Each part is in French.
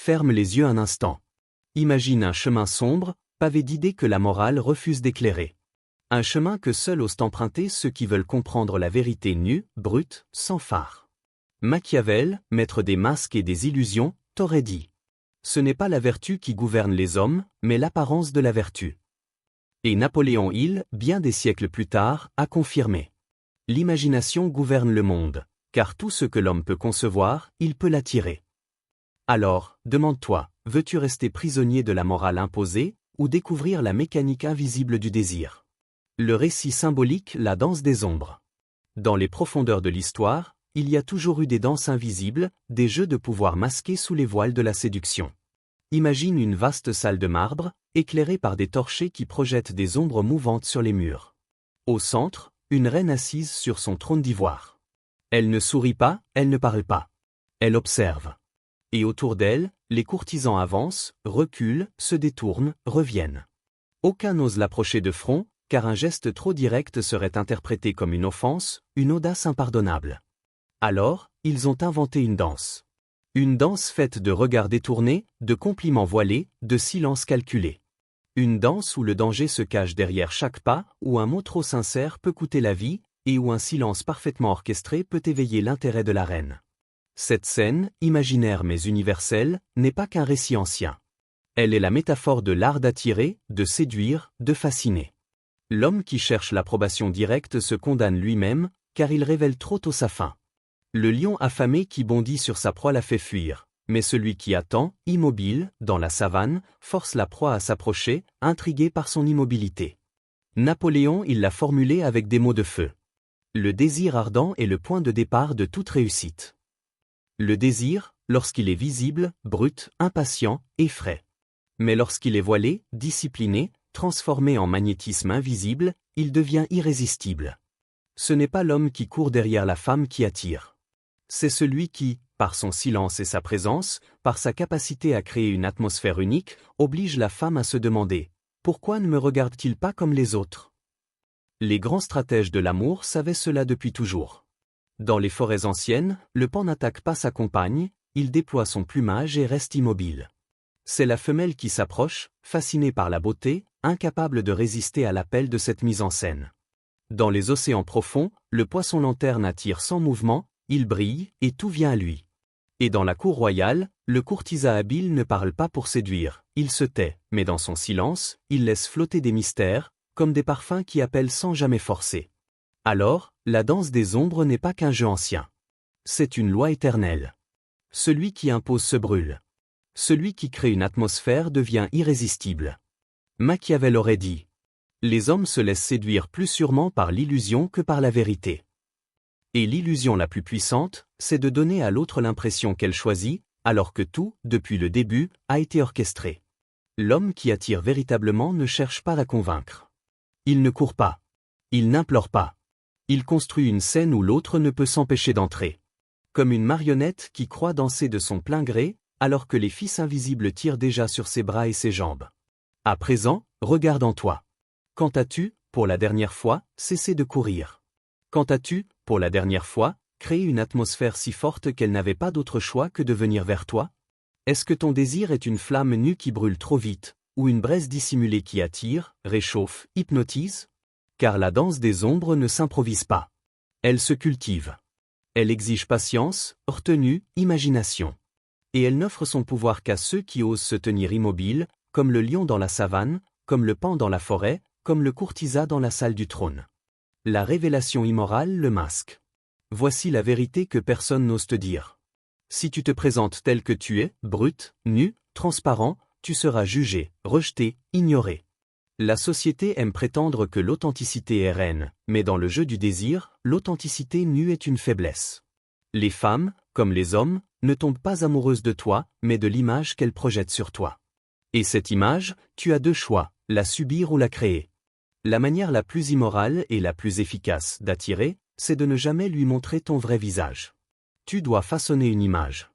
ferme les yeux un instant. Imagine un chemin sombre, pavé d'idées que la morale refuse d'éclairer. Un chemin que seuls osent emprunter ceux qui veulent comprendre la vérité nue, brute, sans phare. Machiavel, maître des masques et des illusions, t'aurait dit. Ce n'est pas la vertu qui gouverne les hommes, mais l'apparence de la vertu. Et Napoléon Hill, bien des siècles plus tard, a confirmé. L'imagination gouverne le monde, car tout ce que l'homme peut concevoir, il peut l'attirer. Alors, demande-toi, veux-tu rester prisonnier de la morale imposée, ou découvrir la mécanique invisible du désir? Le récit symbolique, la danse des ombres. Dans les profondeurs de l'histoire, il y a toujours eu des danses invisibles, des jeux de pouvoir masqués sous les voiles de la séduction. Imagine une vaste salle de marbre, éclairée par des torchers qui projettent des ombres mouvantes sur les murs. Au centre, une reine assise sur son trône d'ivoire. Elle ne sourit pas, elle ne parle pas. Elle observe. Et autour d'elle, les courtisans avancent, reculent, se détournent, reviennent. Aucun n'ose l'approcher de front, car un geste trop direct serait interprété comme une offense, une audace impardonnable. Alors, ils ont inventé une danse. Une danse faite de regards détournés, de compliments voilés, de silences calculés. Une danse où le danger se cache derrière chaque pas, où un mot trop sincère peut coûter la vie, et où un silence parfaitement orchestré peut éveiller l'intérêt de la reine. Cette scène, imaginaire mais universelle, n'est pas qu'un récit ancien. Elle est la métaphore de l'art d'attirer, de séduire, de fasciner. L'homme qui cherche l'approbation directe se condamne lui-même, car il révèle trop tôt sa fin. Le lion affamé qui bondit sur sa proie la fait fuir, mais celui qui attend, immobile, dans la savane, force la proie à s'approcher, intrigué par son immobilité. Napoléon il l'a formulé avec des mots de feu. Le désir ardent est le point de départ de toute réussite. Le désir, lorsqu'il est visible, brut, impatient, effraie. Mais lorsqu'il est voilé, discipliné, transformé en magnétisme invisible, il devient irrésistible. Ce n'est pas l'homme qui court derrière la femme qui attire. C'est celui qui, par son silence et sa présence, par sa capacité à créer une atmosphère unique, oblige la femme à se demander « Pourquoi ne me regarde-t-il pas comme les autres ?» Les grands stratèges de l'amour savaient cela depuis toujours. Dans les forêts anciennes, le paon n'attaque pas sa compagne, il déploie son plumage et reste immobile. C'est la femelle qui s'approche, fascinée par la beauté, incapable de résister à l'appel de cette mise en scène. Dans les océans profonds, le poisson lanterne attire sans mouvement, il brille, et tout vient à lui. Et dans la cour royale, le courtisan habile ne parle pas pour séduire, il se tait, mais dans son silence, il laisse flotter des mystères, comme des parfums qui appellent sans jamais forcer. Alors, la danse des ombres n'est pas qu'un jeu ancien. C'est une loi éternelle. Celui qui impose se brûle. Celui qui crée une atmosphère devient irrésistible. Machiavel aurait dit « Les hommes se laissent séduire plus sûrement par l'illusion que par la vérité. » Et l'illusion la plus puissante, c'est de donner à l'autre l'impression qu'elle choisit, alors que tout, depuis le début, a été orchestré. L'homme qui attire véritablement ne cherche pas à convaincre. Il ne court pas. Il n'implore pas. Il construit une scène où l'autre ne peut s'empêcher d'entrer. Comme une marionnette qui croit danser de son plein gré, alors que les fils invisibles tirent déjà sur ses bras et ses jambes. À présent, regarde en toi. Quand as-tu, pour la dernière fois, cessé de courir? Quand as-tu, pour la dernière fois, créé une atmosphère si forte qu'elle n'avait pas d'autre choix que de venir vers toi? Est-ce que ton désir est une flamme nue qui brûle trop vite, ou une braise dissimulée qui attire, réchauffe, hypnotise? Car la danse des ombres ne s'improvise pas. Elle se cultive. Elle exige patience, retenue, imagination. Et elle n'offre son pouvoir qu'à ceux qui osent se tenir immobiles, comme le lion dans la savane, comme le paon dans la forêt, comme le courtisan dans la salle du trône. La révélation immorale le masque. Voici la vérité que personne n'ose te dire. Si tu te présentes tel que tu es, brut, nu, transparent, tu seras jugé, rejeté, ignoré. La société aime prétendre que l'authenticité est reine, mais dans le jeu du désir, l'authenticité nue est une faiblesse. Les femmes, comme les hommes, ne tombent pas amoureuses de toi, mais de l'image qu'elles projettent sur toi. Et cette image, tu as deux choix, la subir ou la créer. La manière la plus immorale et la plus efficace d'attirer, c'est de ne jamais lui montrer ton vrai visage. Tu dois façonner une image.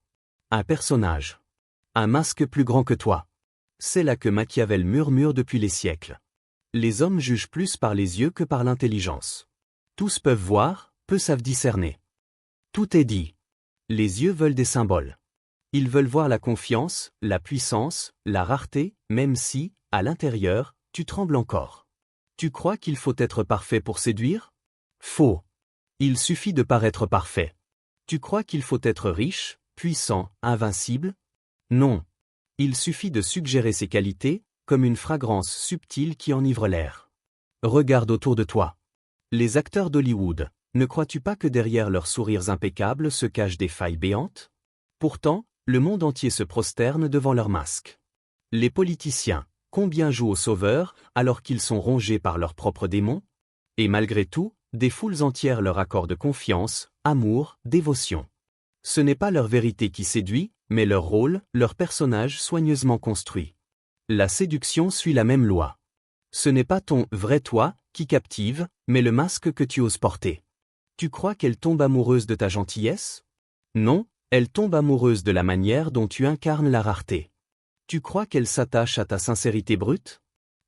Un personnage. Un masque plus grand que toi. C'est là que Machiavel murmure depuis les siècles. Les hommes jugent plus par les yeux que par l'intelligence. Tous peuvent voir, peu savent discerner. Tout est dit. Les yeux veulent des symboles. Ils veulent voir la confiance, la puissance, la rareté, même si, à l'intérieur, tu trembles encore. Tu crois qu'il faut être parfait pour séduire? Faux. Il suffit de paraître parfait. Tu crois qu'il faut être riche, puissant, invincible? Non. Il suffit de suggérer ces qualités, comme une fragrance subtile qui enivre l'air. Regarde autour de toi. Les acteurs d'Hollywood, ne crois-tu pas que derrière leurs sourires impeccables se cachent des failles béantes? Pourtant, le monde entier se prosterne devant leurs masques. Les politiciens, combien jouent au sauveur alors qu'ils sont rongés par leurs propres démons? Et malgré tout, des foules entières leur accordent confiance, amour, dévotion. Ce n'est pas leur vérité qui séduit, mais leur rôle, leur personnage soigneusement construit. La séduction suit la même loi. Ce n'est pas ton « vrai toi » qui captive, mais le masque que tu oses porter. Tu crois qu'elle tombe amoureuse de ta gentillesse? Non, elle tombe amoureuse de la manière dont tu incarnes la rareté. Tu crois qu'elle s'attache à ta sincérité brute?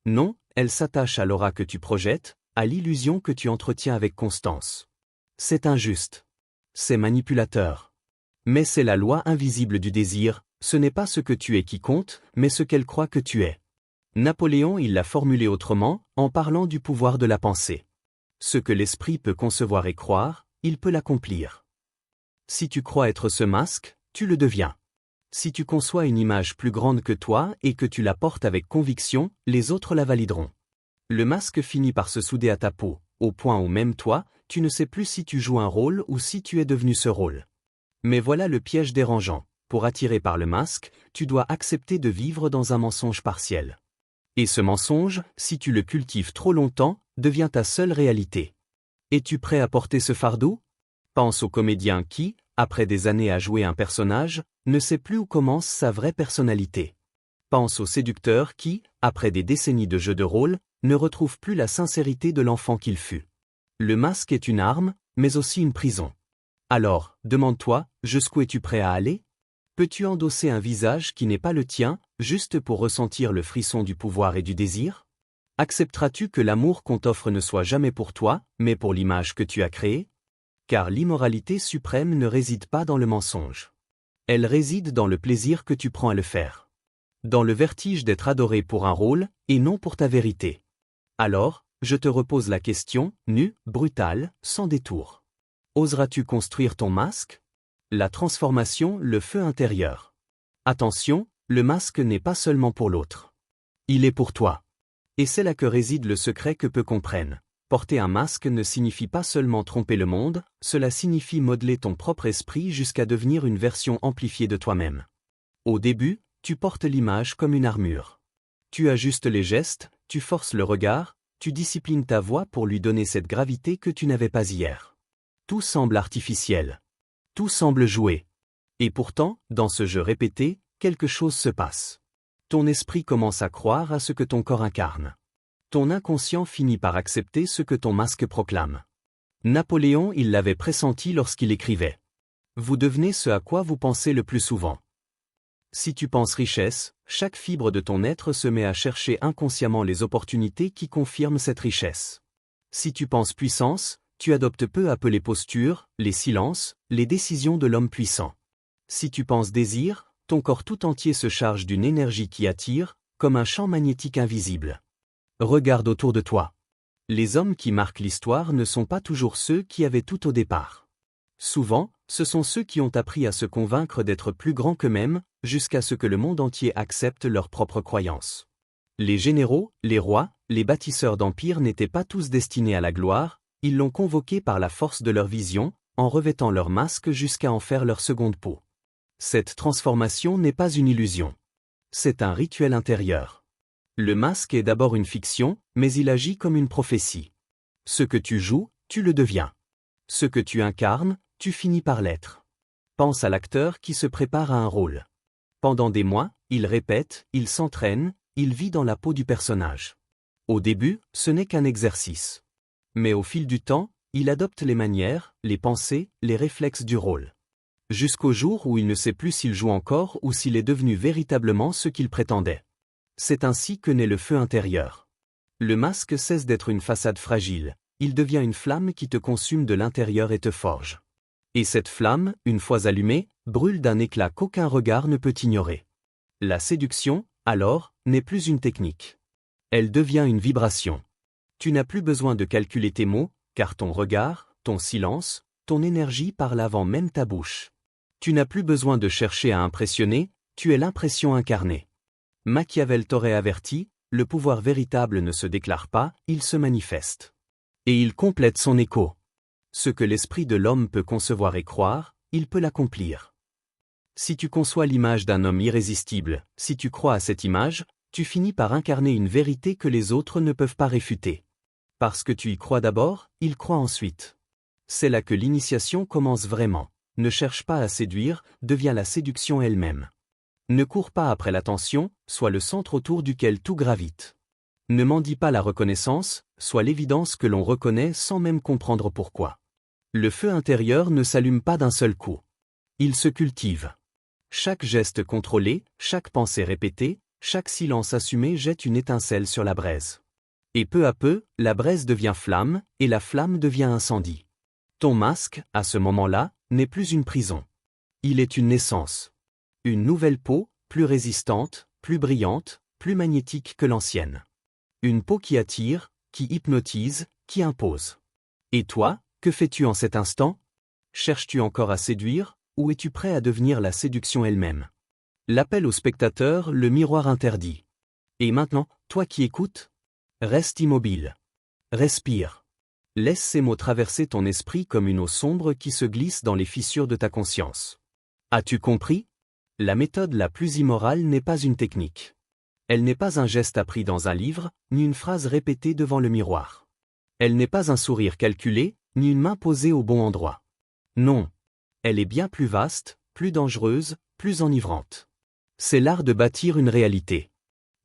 Non, elle s'attache à l'aura que tu projettes, à l'illusion que tu entretiens avec constance. C'est injuste. C'est manipulateur. Mais c'est la loi invisible du désir, ce n'est pas ce que tu es qui compte, mais ce qu'elle croit que tu es. Napoléon il l'a formulé autrement, en parlant du pouvoir de la pensée. Ce que l'esprit peut concevoir et croire, il peut l'accomplir. Si tu crois être ce masque, tu le deviens. Si tu conçois une image plus grande que toi et que tu la portes avec conviction, les autres la valideront. Le masque finit par se souder à ta peau, au point où même toi, tu ne sais plus si tu joues un rôle ou si tu es devenu ce rôle. Mais voilà le piège dérangeant. Pour attirer par le masque, tu dois accepter de vivre dans un mensonge partiel. Et ce mensonge, si tu le cultives trop longtemps, devient ta seule réalité. Es-tu prêt à porter ce fardeau? Pense au comédien qui, après des années à jouer un personnage, ne sait plus où commence sa vraie personnalité. Pense au séducteur qui, après des décennies de jeu de rôle, ne retrouve plus la sincérité de l'enfant qu'il fut. Le masque est une arme, mais aussi une prison. Alors, demande-toi, jusqu'où es-tu prêt à aller? Peux-tu endosser un visage qui n'est pas le tien, juste pour ressentir le frisson du pouvoir et du désir? Accepteras-tu que l'amour qu'on t'offre ne soit jamais pour toi, mais pour l'image que tu as créée? Car l'immoralité suprême ne réside pas dans le mensonge. Elle réside dans le plaisir que tu prends à le faire. Dans le vertige d'être adoré pour un rôle, et non pour ta vérité. Alors, je te repose la question, nue, brutale, sans détour. Oseras-tu construire ton masque? La transformation, le feu intérieur. Attention, le masque n'est pas seulement pour l'autre. Il est pour toi. Et c'est là que réside le secret que peu comprennent. Porter un masque ne signifie pas seulement tromper le monde, cela signifie modeler ton propre esprit jusqu'à devenir une version amplifiée de toi-même. Au début, tu portes l'image comme une armure. Tu ajustes les gestes, tu forces le regard, tu disciplines ta voix pour lui donner cette gravité que tu n'avais pas hier. Tout semble artificiel. Tout semble joué. Et pourtant, dans ce jeu répété, quelque chose se passe. Ton esprit commence à croire à ce que ton corps incarne. Ton inconscient finit par accepter ce que ton masque proclame. Napoléon il l'avait pressenti lorsqu'il écrivait. Vous devenez ce à quoi vous pensez le plus souvent. Si tu penses richesse, chaque fibre de ton être se met à chercher inconsciemment les opportunités qui confirment cette richesse. Si tu penses puissance, tu adoptes peu à peu les postures, les silences, les décisions de l'homme puissant. Si tu penses désir, ton corps tout entier se charge d'une énergie qui attire, comme un champ magnétique invisible. Regarde autour de toi. Les hommes qui marquent l'histoire ne sont pas toujours ceux qui avaient tout au départ. Souvent, ce sont ceux qui ont appris à se convaincre d'être plus grands qu'eux-mêmes, jusqu'à ce que le monde entier accepte leurs propres croyances. Les généraux, les rois, les bâtisseurs d'empires n'étaient pas tous destinés à la gloire, ils l'ont convoquée par la force de leur vision, en revêtant leur masque jusqu'à en faire leur seconde peau. Cette transformation n'est pas une illusion. C'est un rituel intérieur. Le masque est d'abord une fiction, mais il agit comme une prophétie. Ce que tu joues, tu le deviens. Ce que tu incarnes, tu finis par l'être. Pense à l'acteur qui se prépare à un rôle. Pendant des mois, il répète, il s'entraîne, il vit dans la peau du personnage. Au début, ce n'est qu'un exercice. Mais au fil du temps, il adopte les manières, les pensées, les réflexes du rôle. Jusqu'au jour où il ne sait plus s'il joue encore ou s'il est devenu véritablement ce qu'il prétendait. C'est ainsi que naît le feu intérieur. Le masque cesse d'être une façade fragile, il devient une flamme qui te consume de l'intérieur et te forge. Et cette flamme, une fois allumée, brûle d'un éclat qu'aucun regard ne peut ignorer. La séduction, alors, n'est plus une technique. Elle devient une vibration. Tu n'as plus besoin de calculer tes mots, car ton regard, ton silence, ton énergie parlent avant même ta bouche. Tu n'as plus besoin de chercher à impressionner, tu es l'impression incarnée. Machiavel t'aurait averti, le pouvoir véritable ne se déclare pas, il se manifeste. Et il complète son écho. Ce que l'esprit de l'homme peut concevoir et croire, il peut l'accomplir. Si tu conçois l'image d'un homme irrésistible, si tu crois à cette image, tu finis par incarner une vérité que les autres ne peuvent pas réfuter. Parce que tu y crois d'abord, il croit ensuite. C'est là que l'initiation commence vraiment. Ne cherche pas à séduire, devient la séduction elle-même. Ne cours pas après l'attention, sois le centre autour duquel tout gravite. Ne mendie pas la reconnaissance, sois l'évidence que l'on reconnaît sans même comprendre pourquoi. Le feu intérieur ne s'allume pas d'un seul coup. Il se cultive. Chaque geste contrôlé, chaque pensée répétée, chaque silence assumé jette une étincelle sur la braise. Et peu à peu, la braise devient flamme, et la flamme devient incendie. Ton masque, à ce moment-là, n'est plus une prison. Il est une naissance. Une nouvelle peau, plus résistante, plus brillante, plus magnétique que l'ancienne. Une peau qui attire, qui hypnotise, qui impose. Et toi, que fais-tu en cet instant? Cherches-tu encore à séduire, ou es-tu prêt à devenir la séduction elle-même? L'appel au spectateur, le miroir interdit. Et maintenant, toi qui écoutes? Reste immobile. Respire. Laisse ces mots traverser ton esprit comme une eau sombre qui se glisse dans les fissures de ta conscience. As-tu compris? La méthode la plus immorale n'est pas une technique. Elle n'est pas un geste appris dans un livre, ni une phrase répétée devant le miroir. Elle n'est pas un sourire calculé, ni une main posée au bon endroit. Non. Elle est bien plus vaste, plus dangereuse, plus enivrante. C'est l'art de bâtir une réalité.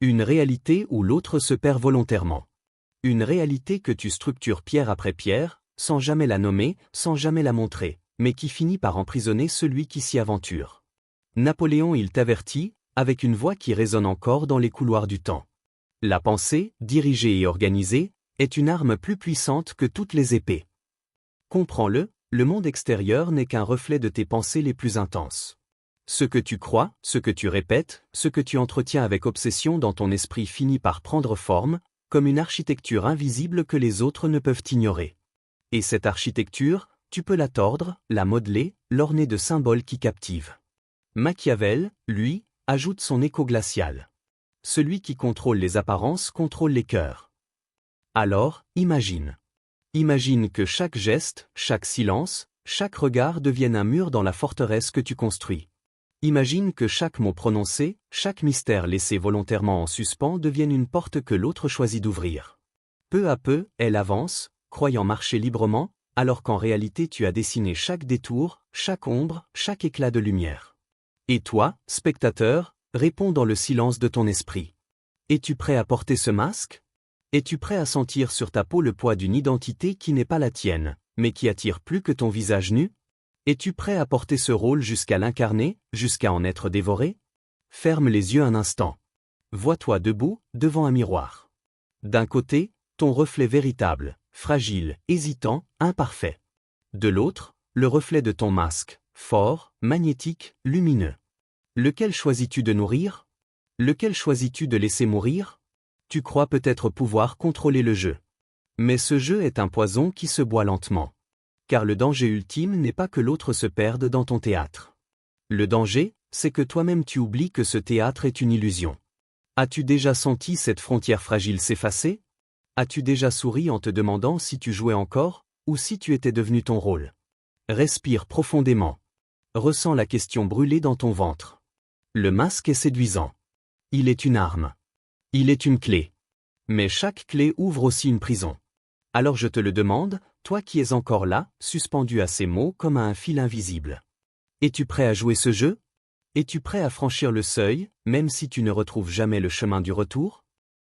Une réalité où l'autre se perd volontairement. Une réalité que tu structures pierre après pierre, sans jamais la nommer, sans jamais la montrer, mais qui finit par emprisonner celui qui s'y aventure. Napoléon il t'avertit, avec une voix qui résonne encore dans les couloirs du temps. La pensée, dirigée et organisée, est une arme plus puissante que toutes les épées. Comprends-le, le monde extérieur n'est qu'un reflet de tes pensées les plus intenses. Ce que tu crois, ce que tu répètes, ce que tu entretiens avec obsession dans ton esprit finit par prendre forme, comme une architecture invisible que les autres ne peuvent ignorer. Et cette architecture, tu peux la tordre, la modeler, l'orner de symboles qui captivent. Machiavel, lui, ajoute son écho glacial. Celui qui contrôle les apparences contrôle les cœurs. Alors, imagine. Imagine que chaque geste, chaque silence, chaque regard devienne un mur dans la forteresse que tu construis. Imagine que chaque mot prononcé, chaque mystère laissé volontairement en suspens devienne une porte que l'autre choisit d'ouvrir. Peu à peu, elle avance, croyant marcher librement, alors qu'en réalité tu as dessiné chaque détour, chaque ombre, chaque éclat de lumière. Et toi, spectateur, réponds dans le silence de ton esprit. Es-tu prêt à porter ce masque? Es-tu prêt à sentir sur ta peau le poids d'une identité qui n'est pas la tienne, mais qui attire plus que ton visage nu? Es-tu prêt à porter ce rôle jusqu'à l'incarner, jusqu'à en être dévoré? Ferme les yeux un instant. Vois-toi debout, devant un miroir. D'un côté, ton reflet véritable, fragile, hésitant, imparfait. De l'autre, le reflet de ton masque, fort, magnétique, lumineux. Lequel choisis-tu de nourrir? Lequel choisis-tu de laisser mourir? Tu crois peut-être pouvoir contrôler le jeu. Mais ce jeu est un poison qui se boit lentement. Car le danger ultime n'est pas que l'autre se perde dans ton théâtre. Le danger, c'est que toi-même tu oublies que ce théâtre est une illusion. As-tu déjà senti cette frontière fragile s'effacer? As-tu déjà souri en te demandant si tu jouais encore, ou si tu étais devenu ton rôle? Respire profondément. Ressens la question brûler dans ton ventre. Le masque est séduisant. Il est une arme. Il est une clé. Mais chaque clé ouvre aussi une prison. Alors je te le demande, toi qui es encore là, suspendu à ces mots comme à un fil invisible. Es-tu prêt à jouer ce jeu? Es-tu prêt à franchir le seuil, même si tu ne retrouves jamais le chemin du retour?